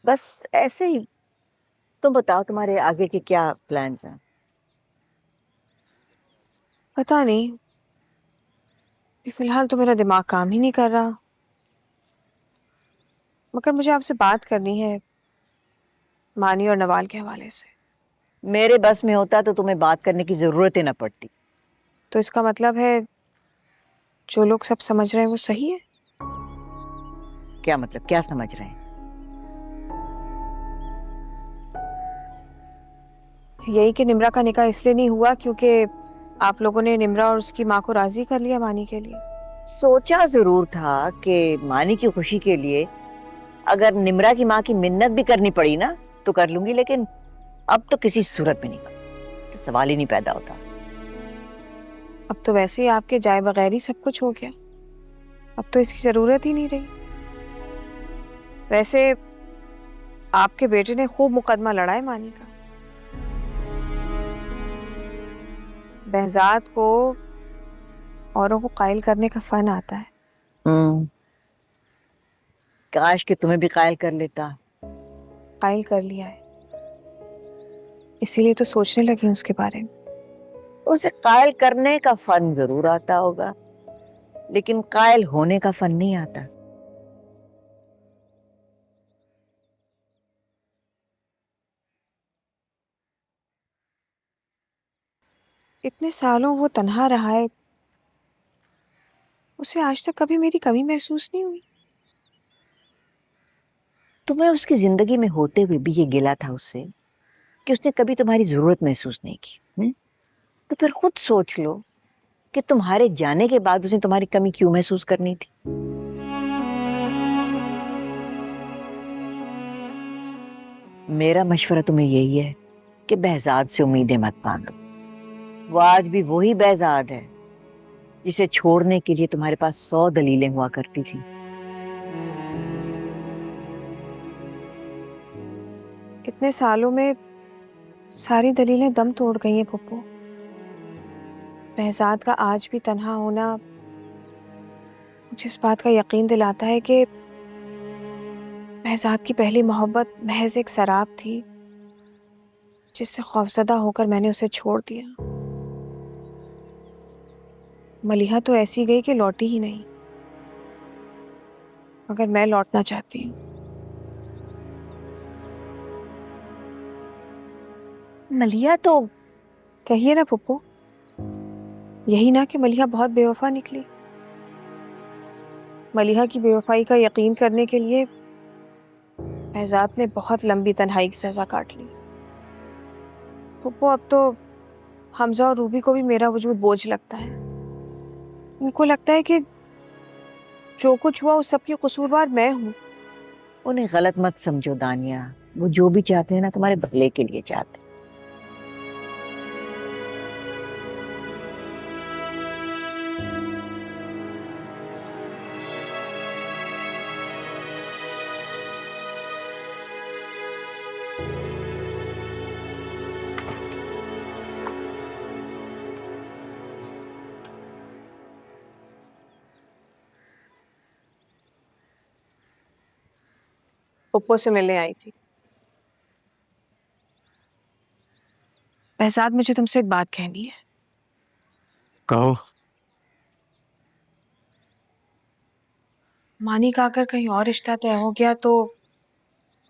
बस ऐसे ही। तुम बताओ तुम्हारे आगे के क्या प्लान्स हैं? पता नहीं, फिलहाल तो मेरा दिमाग काम ही नहीं कर रहा। मगर मुझे आपसे बात करनी है मानी और नवाल के हवाले से। मेरे बस में होता तो तुम्हें बात करने की जरूरत ही ना पड़ती। तो इसका मतलब है जो लोग सब समझ रहे हैं वो सही है? क्या मतलब, क्या समझ रहे हैं? यही कि निम्रा का निकाह इसलिए नहीं हुआ क्योंकि आप लोगों ने निम्रा और उसकी माँ को राजी कर लिया मानी के लिए। सोचा जरूर था कि मानी की खुशी के लिए अगर निम्रा की माँ की मिन्नत भी करनी पड़ी ना तो कर लूंगी, लेकिन अब तो किसी सूरत में नहीं कर, तो सवाल ही नहीं पैदा होता। अब तो वैसे ही आपके जाए बगैर ही सब कुछ हो गया, अब तो इसकी जरूरत ही नहीं रही। वैसे आपके बेटे ने खूब मुकदमा लड़ा है मानी का। बहजाद को औरों को कायल करने का फन आता है। हम्म। काश कि तुम्हें भी कायल कर लेता। कायल कर लिया है, इसीलिए तो सोचने लगी हूँ उसके बारे में। उसे कायल करने का फन जरूर आता होगा, लेकिन कायल होने का फन नहीं आता। इतने सालों वो तन्हा रहा है, उसे आज तक कभी मेरी कमी महसूस नहीं हुई। तुम्हें उसकी जिंदगी में होते हुए भी ये गिला था उससे कि उसने कभी तुम्हारी जरूरत महसूस नहीं की। तो फिर खुद सोच लो कि तुम्हारे जाने के बाद उसने तुम्हारी कमी क्यों महसूस करनी थी। मेरा मशवरा तुम्हें यही है कि बहजाद से उम्मीदें मत बांधो। वो आज भी वही बहजाद है जिसे छोड़ने के लिए तुम्हारे पास 100 दलीलें हुआ करती थी। इतने सालों में सारी दलीलें दम तोड़ गई हैं पप्पू। बहजाद का आज भी तन्हा होना मुझे इस बात का यकीन दिलाता है कि बहजाद की पहली मोहब्बत महज एक शराब थी जिससे खौफजदा होकर मैंने उसे छोड़ दिया। मलिहा तो ऐसी गई कि लौटी ही नहीं, मगर मैं लौटना चाहती हूँ। मलिया तो कहिए ना पप्पू, यही ना कि मलिहा बहुत बेवफा निकली। मलिहा की बेवफाई का यकीन करने के लिए बहजाद ने बहुत लंबी तन्हाई की सजा काट ली। पप्पू अब तो हमजा और रूबी को भी मेरा वजूद बोझ लगता है। उनको लगता है कि जो कुछ हुआ उस सब की कसूरवार मैं हूँ। उन्हें गलत मत समझो दानिया, वो जो भी चाहते हैं ना तुम्हारे भले के लिए चाहते हैं। पप्पू से मिलने आई थी। बहजाद, मुझे तुमसे एक बात कहनी है। कहो। मानी का अगर कहीं और रिश्ता तय हो गया तो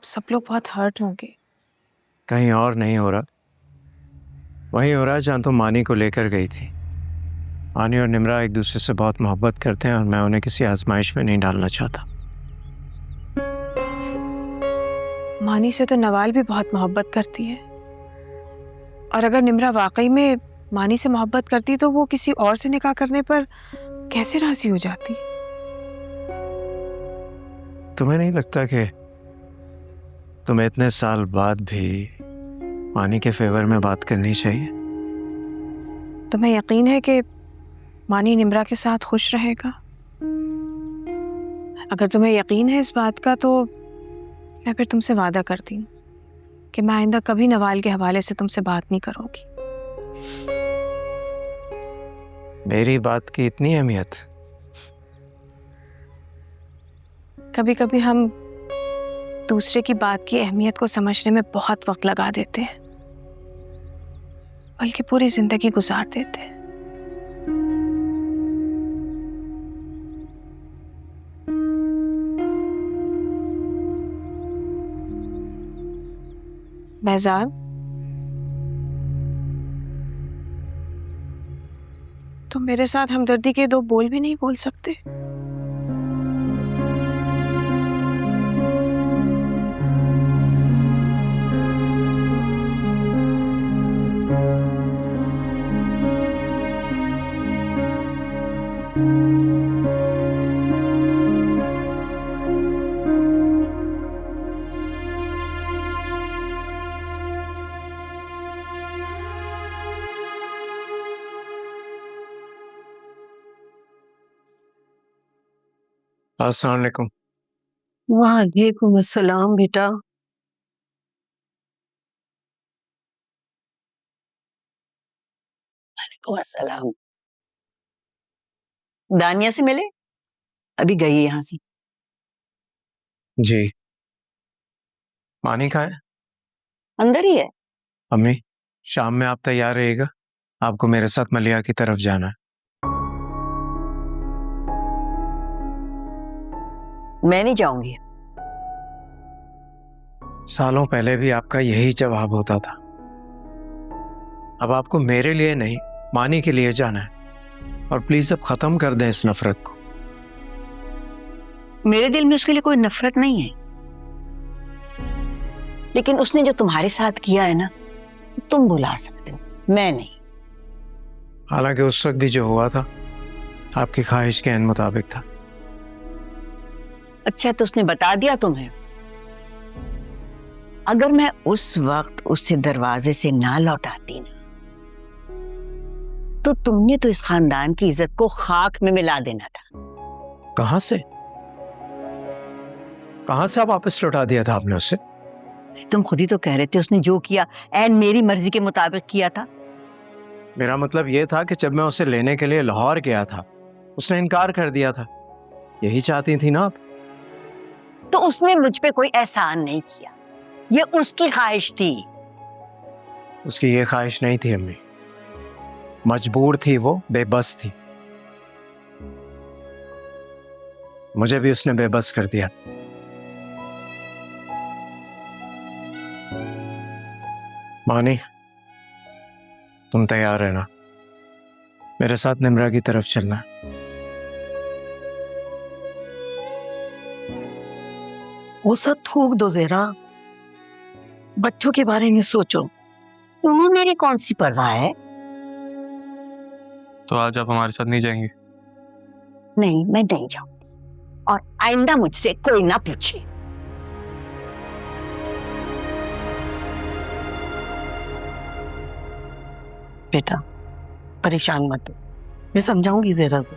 सब लोग बहुत हर्ट होंगे। कहीं और नहीं हो रहा, वही हो रहा है जहाँ तुम मानी को लेकर गई थी। मानी और निम्रा एक दूसरे से बहुत मोहब्बत करते हैं और मैं उन्हें किसी आजमाइश में नहीं डालना चाहता। मानी से तो नवाल भी बहुत मोहब्बत करती है, और अगर निम्रा वाकई में मानी से मोहब्बत करती तो वो किसी और से निकाह करने पर कैसे राजी हो जाती? तुम्हें नहीं लगता कि तुम्हें इतने साल बाद भी मानी के फेवर में बात करनी चाहिए? तुम्हें यकीन है कि मानी निम्रा के साथ खुश रहेगा? अगर तुम्हें यकीन है इस बात का तो मैं फिर तुमसे वादा करती हूँ कि मैं आइंदा कभी नवाल के हवाले से तुमसे बात नहीं करूंगी। मेरी बात की इतनी अहमियत? कभी कभी हम दूसरे की बात की अहमियत को समझने में बहुत वक्त लगा देते हैं, बल्कि पूरी जिंदगी गुजार देते हैं। महजाब, तुम मेरे साथ हमदर्दी के दो बोल भी नहीं बोल सकते? अस्सलाम वालेकुम। वालेकुम अस्सलाम बेटा। वालेकुम अस्सलाम। दानिया से मिले? अभी गई है यहाँ से। जी। मानी कहाँ है? अंदर ही है। अम्मी, शाम में आप तैयार रहिएगा, आपको मेरे साथ मलिया की तरफ जाना है। मैं नहीं जाऊंगी। सालों पहले भी आपका यही जवाब होता था। अब आपको मेरे लिए नहीं, मानी के लिए जाना है। और प्लीज अब खत्म कर दें इस नफरत को। मेरे दिल में उसके लिए कोई नफरत नहीं है, लेकिन उसने जो तुम्हारे साथ किया है ना, तुम भुला सकते हो, मैं नहीं। हालांकि उस वक्त भी जो हुआ था आपकी ख्वाहिश के अन मुताबिक था। अच्छा, तो उसने बता दिया तुम्हें? अगर मैं उस वक्त उससे दरवाजे से ना लौटाती ना, तो तुमने तो इस खानदान की इज्जत को खाक में मिला देना था। कहां से आप वापस लौटा दिया था आपने उससे? तुम खुद ही तो कह रहे थे उसने जो किया एन मेरी मर्जी के मुताबिक किया था। मेरा मतलब यह था कि जब मैं उसे लेने के लिए लाहौर गया था, उसने इनकार कर दिया था। यही चाहती थी ना आप? तो उसने मुझ पे कोई एहसान नहीं किया, ये उसकी ख्वाहिश थी। उसकी ये ख्वाहिश नहीं थी अम्मी, मजबूर थी वो, बेबस थी। मुझे भी उसने बेबस कर दिया। मानी, तुम तैयार है ना? मेरे साथ निम्रा की तरफ चलना। वो सब थूक दो जरा, बच्चों के बारे में सोचो। तुम्हें मेरी कौन सी परवाह है? तो आज आप हमारे साथ नहीं जाएंगे? नहीं, मैं नहीं जाऊंगी, और आइंदा मुझसे कोई ना पूछे। बेटा परेशान मत हो, मैं समझाऊंगी जरा को।